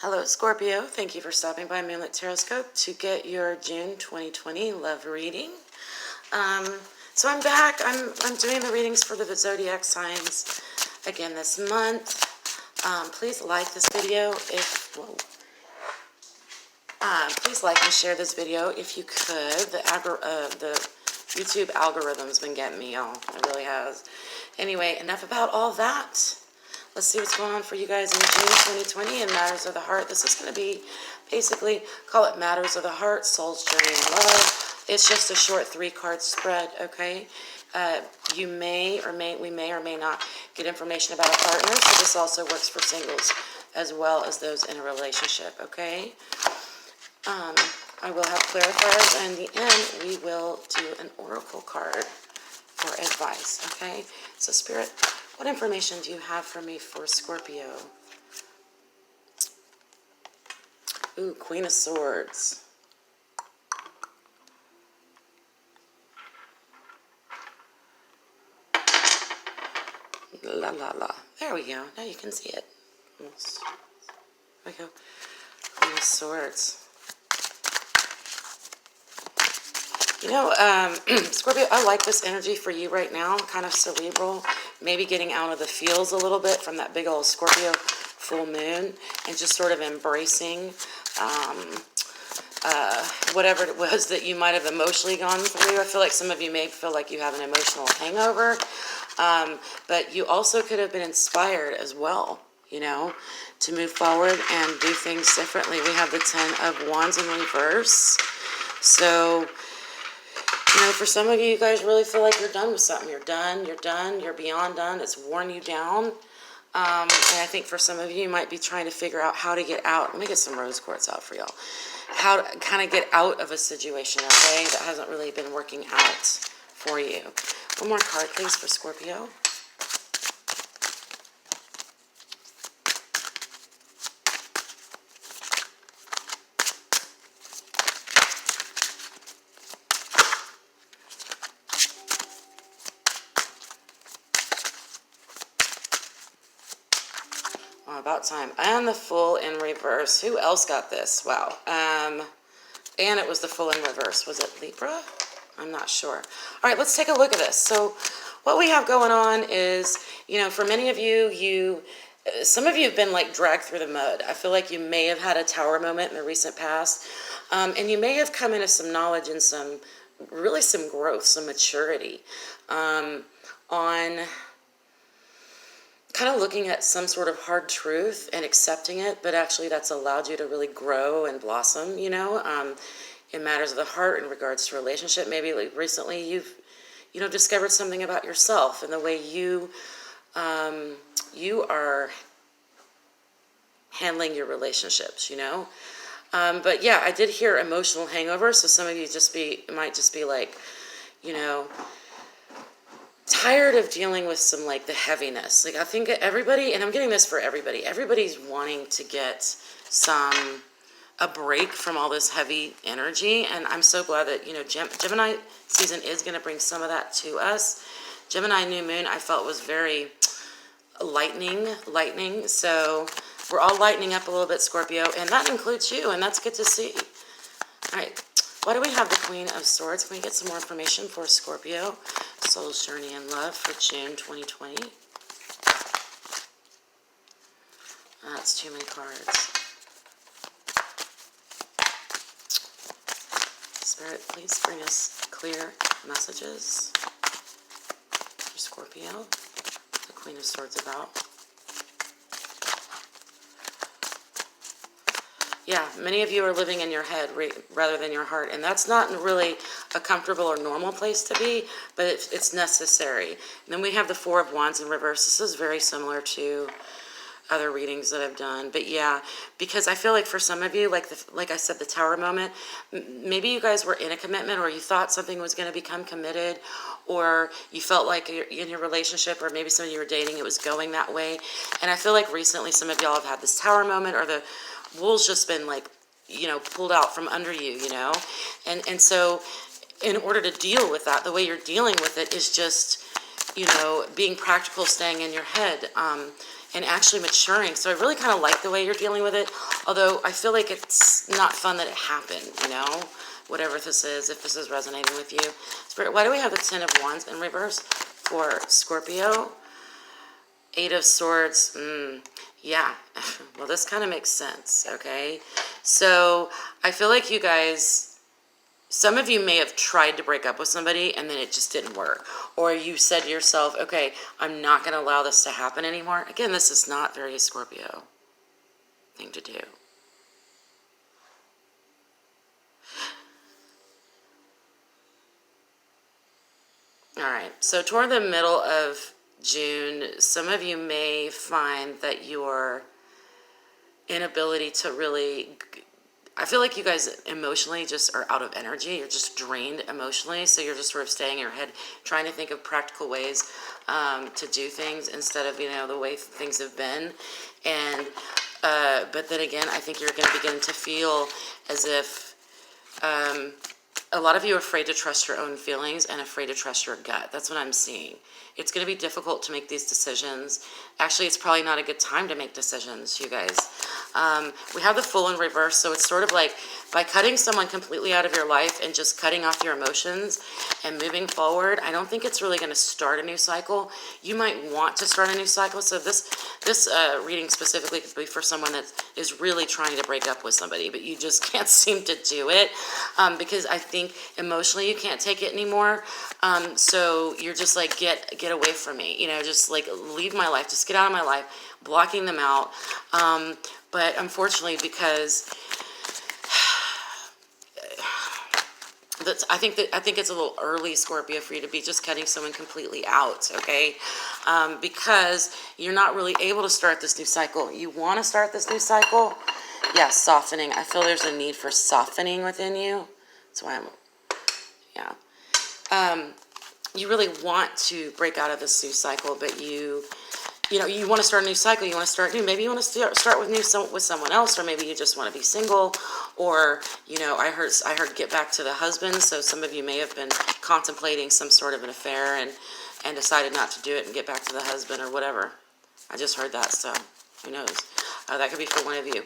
Hello, Scorpio. Thank you for stopping by moonlittarotscope to get your June 2020 love reading. So I'm back. I'm doing the readings for the zodiac signs again this month. Please like this video please like and share this video if you could. The YouTube algorithm's been getting me, y'all. It really has. Anyway, enough about all that. Let's see what's going on for you guys in June 2020 in Matters of the Heart. This is going to be basically, call it Matters of the Heart, Soul's Journey in Love. It's just a short 3-card spread, okay? We may or may not get information about a partner, so this also works for singles as well as those in a relationship, okay? I will have clarifiers, and in the end, we will do an oracle card for advice, okay? So, Spirit, what information do you have for me for Scorpio? Ooh, Queen of Swords. La la la. There we go. Now you can see it. Almost. There we go. Queen of Swords. You know, Scorpio, I like this energy for you right now, kind of cerebral, maybe getting out of the feels a little bit from that big old Scorpio full moon and just sort of embracing whatever it was that you might have emotionally gone through. I feel like some of you may feel like you have an emotional hangover, but you also could have been inspired as well, you know, to move forward and do things differently. We have the 10 of Wands in reverse. So, you know, for some of you, you guys really feel like you're done with something. You're done, you're beyond done. It's worn you down. And I think for some of you, you might be trying to figure out how to get out. Let me get some rose quartz out for y'all. How to kind of get out of a situation, okay, that hasn't really been working out for you. One more card, please, for Scorpio. About time. And the full in reverse. Who else got this? Wow. And it was the full in reverse. Was it Libra? I'm not sure. All right, let's take a look at this. So what we have going on is, you know, for many of you, some of you have been like dragged through the mud. I feel like you may have had a tower moment in the recent past. And you may have come into some knowledge and some growth, some maturity on kind of looking at some sort of hard truth and accepting it, but actually that's allowed you to really grow and blossom, you know, in matters of the heart in regards to relationship. Maybe like recently you've, you know, discovered something about yourself and the way you are handling your relationships, you know. But yeah, I did hear emotional hangover, so some of you might just be like, you know, tired of dealing with some like the heaviness. Like I think everybody, and I'm getting this for everybody, everybody's wanting to get a break from all this heavy energy. And I'm so glad that, you know, Gemini season is going to bring some of that to us. Gemini new moon, I felt was very lightning. So we're all lightening up a little bit, Scorpio, and that includes you, and that's good to see. All right. Why do we have the Queen of Swords? Can we get some more information for Scorpio? Soul's Journey in Love for June 2020. That's too many cards. Spirit, please bring us clear messages for Scorpio. The Queen of Swords about. Yeah, many of you are living in your head rather than your heart, and that's not really a comfortable or normal place to be, but it's necessary. And then we have the Four of Wands in reverse. This is very similar to other readings that I've done, but yeah, because I feel like for some of you, like I said, the tower moment, maybe you guys were in a commitment, or you thought something was going to become committed, or you felt like in your relationship, or maybe some of you were dating, it was going that way. And I feel like recently some of y'all have had this tower moment, or the wool's just been like, you know, pulled out from under you, you know, and so in order to deal with that, the way you're dealing with it is just, you know, being practical, staying in your head, and actually maturing. So I really kind of like the way you're dealing with it, although I feel like it's not fun that it happened, you know, whatever this is, if this is resonating with you. Spirit, why do we have the 10 of Wands in reverse for Scorpio? 8 of Swords, yeah, well, this kind of makes sense, okay? So I feel like you guys, some of you may have tried to break up with somebody and then it just didn't work. Or you said to yourself, okay, I'm not going to allow this to happen anymore. Again, this is not very Scorpio thing to do. All right, so toward the middle of June, some of you may find that your inability to really, I feel like you guys emotionally just are out of energy. You're just drained emotionally, so you're just sort of staying in your head, trying to think of practical ways to do things instead of, you know, the way things have been. And but then again, I think you're going to begin to feel as if a lot of you are afraid to trust your own feelings and afraid to trust your gut. That's what I'm seeing. It's going to be difficult to make these decisions. Actually, it's probably not a good time to make decisions, you guys. We have the Fool in reverse, so it's sort of like by cutting someone completely out of your life and just cutting off your emotions and moving forward, I don't think it's really going to start a new cycle. You might want to start a new cycle, so this reading specifically could be for someone that is really trying to break up with somebody, but you just can't seem to do it because I think emotionally you can't take it anymore. So you're just like, get away from me, you know, just like leave my life, just get out of my life, blocking them out. But unfortunately, because I think it's a little early, Scorpio, for you to be just cutting someone completely out, okay? Because you're not really able to start this new cycle. You want to start this new cycle? Yeah, softening. I feel there's a need for softening within you. That's why you really want to break out of this new cycle, but you want to start a new cycle. You want to start new. Maybe you want to start with someone else, or maybe you just want to be single, or, you know, I heard get back to the husband. So some of you may have been contemplating some sort of an affair and decided not to do it and get back to the husband or whatever. I just heard that, so who knows? That could be for one of you.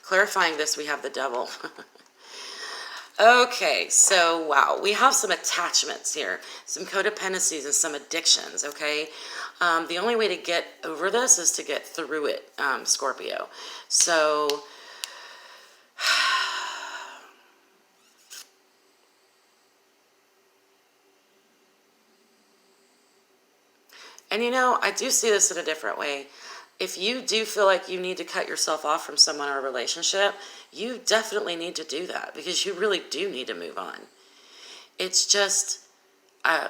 Clarifying this, we have the Devil. Okay, so wow, we have some attachments here, some codependencies and some addictions, okay? The only way to get over this is to get through it, Scorpio. So, and you know, I do see this in a different way. If you do feel like you need to cut yourself off from someone or a relationship, you definitely need to do that because you really do need to move on. It's just,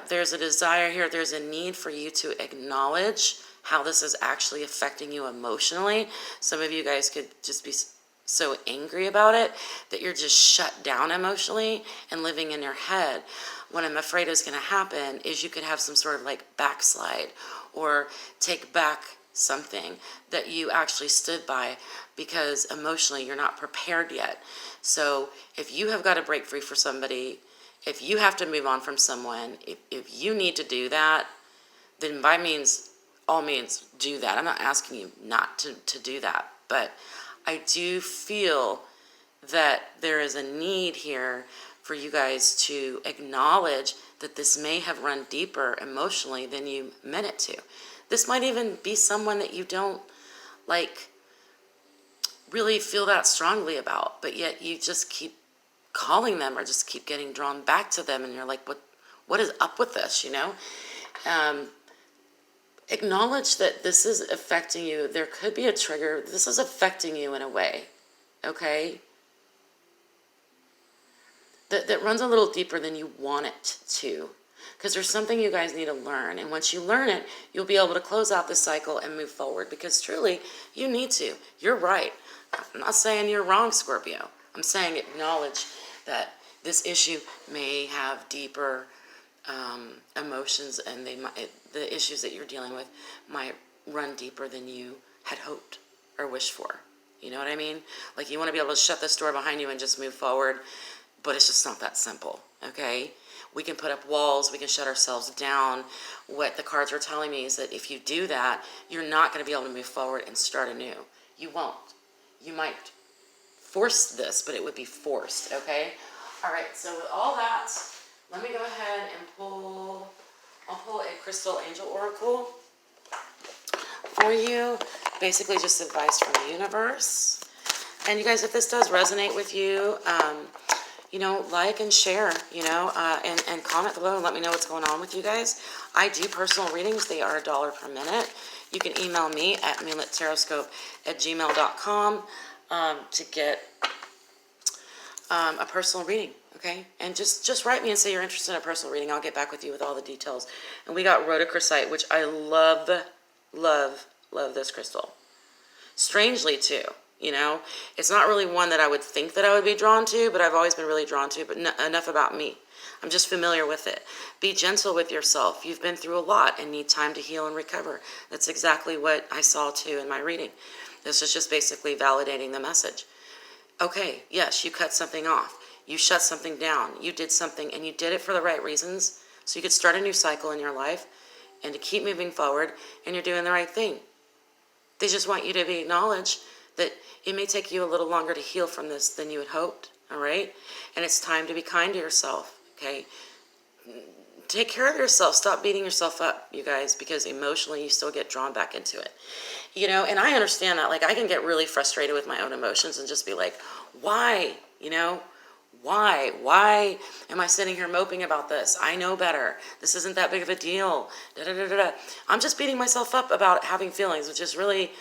there's a desire here, there's a need for you to acknowledge how this is actually affecting you emotionally. Some of you guys could just be so angry about it that you're just shut down emotionally and living in your head. What I'm afraid is going to happen is you could have some sort of like backslide or take back something that you actually stood by because emotionally you're not prepared yet. So if you have got to break free for somebody, if you have to move on from someone, if you need to do that, then by all means do that. I'm not asking you not to do that, but I do feel that there is a need here for you guys to acknowledge that this may have run deeper emotionally than you meant it to. This might even be someone that you don't like really feel that strongly about, but yet you just keep calling them or just keep getting drawn back to them, and you're like, what is up with this, you know? Acknowledge that this is affecting you. There could be a trigger. This is affecting you in a way, okay? That runs a little deeper than you want it to. Because there's something you guys need to learn. And once you learn it, you'll be able to close out this cycle and move forward. Because truly, you need to. You're right. I'm not saying you're wrong, Scorpio. I'm saying acknowledge that this issue may have deeper emotions, and the issues that you're dealing with might run deeper than you had hoped or wished for. You know what I mean? Like, you want to be able to shut this door behind you and just move forward, but it's just not that simple, okay? We can put up walls. We can shut ourselves down. What the cards are telling me is that if you do that, you're not going to be able to move forward and start anew. You won't. You might force this, but it would be forced, okay? All right, so with all that, let me go ahead and I'll pull a Crystal Angel Oracle for you. Basically just advice from the universe. And you guys, if this does resonate with you, you know, like and share, you know, and comment below and let me know what's going on with you guys. I do personal readings. They are $1 per minute. You can email me at moonlittarotscope@gmail.com to get a personal reading, okay? And just write me and say you're interested in a personal reading. I'll get back with you with all the details. And we got rhodochrosite, which I love, love, love this crystal. Strangely, too. You know, it's not really one that I would think that I would be drawn to, but I've always been really drawn to, but enough about me. I'm just familiar with it. Be gentle with yourself. You've been through a lot and need time to heal and recover. That's exactly what I saw too in my reading. This is just basically validating the message. Okay, yes, you cut something off. You shut something down. You did something and you did it for the right reasons so you could start a new cycle in your life and to keep moving forward, and you're doing the right thing. They just want you to be acknowledged that it may take you a little longer to heal from this than you had hoped, all right? And it's time to be kind to yourself, okay? Take care of yourself. Stop beating yourself up, you guys, because emotionally you still get drawn back into it. You know, and I understand that. Like, I can get really frustrated with my own emotions and just be like, why? You know, why? Why am I sitting here moping about this? I know better. This isn't that big of a deal. Da-da-da-da-da. I'm just beating myself up about having feelings, which is really...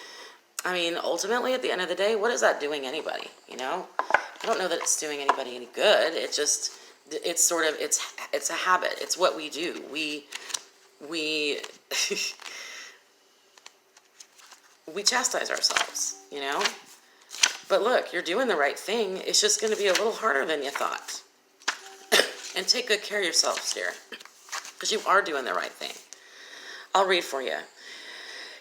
I mean, ultimately, at the end of the day, what is that doing anybody, you know? I don't know that it's doing anybody any good. It just, it's sort of, it's a habit. It's what we do. We chastise ourselves, you know? But look, you're doing the right thing. It's just going to be a little harder than you thought. And take good care of yourselves, dear, because you are doing the right thing. I'll read for you.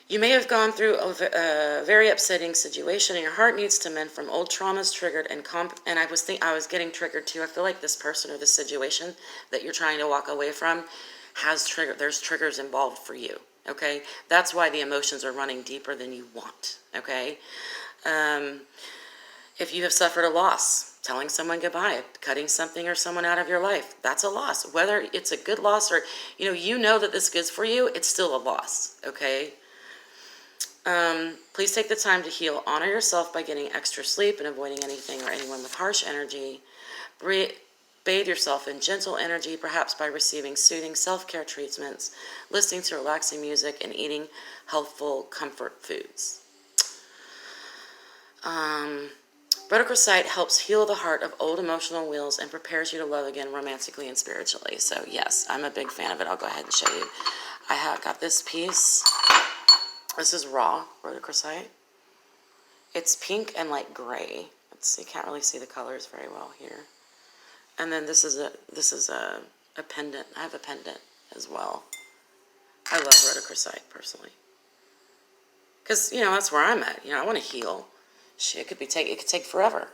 You may have gone through a very upsetting situation, and your heart needs to mend from old traumas triggered and I was getting triggered too. I feel like this person or this situation that you're trying to walk away from has there's triggers involved for you. Okay, that's why the emotions are running deeper than you want. Okay, if you have suffered a loss, telling someone goodbye, cutting something or someone out of your life, that's a loss. Whether it's a good loss or you know that this is good for you, it's still a loss. Okay. Please take the time to heal. Honor yourself by getting extra sleep and avoiding anything or anyone with harsh energy. Bathe yourself in gentle energy, perhaps by receiving soothing self-care treatments, listening to relaxing music, and eating healthful comfort foods. Rhodochrosite helps heal the heart of old emotional wounds and prepares you to love again romantically and spiritually. So yes, I'm a big fan of it. I'll go ahead and show you. I have got this piece. This is raw rhodochrosite. It's pink and like gray. You can't really see the colors very well here. And then this is a pendant. I have a pendant as well. I love rhodochrosite personally, because that's where I'm at. I want to heal. Shit, it could take forever.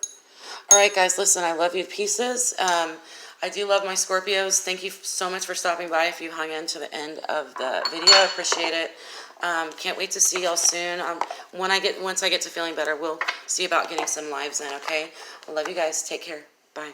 All right, guys, listen. I love you to pieces. I do love my Scorpios. Thank you so much for stopping by. If you hung in to the end of the video, I appreciate it. Can't wait to see y'all soon. Once I get to feeling better, we'll see about getting some lives in, okay? I love you guys. Take care. Bye.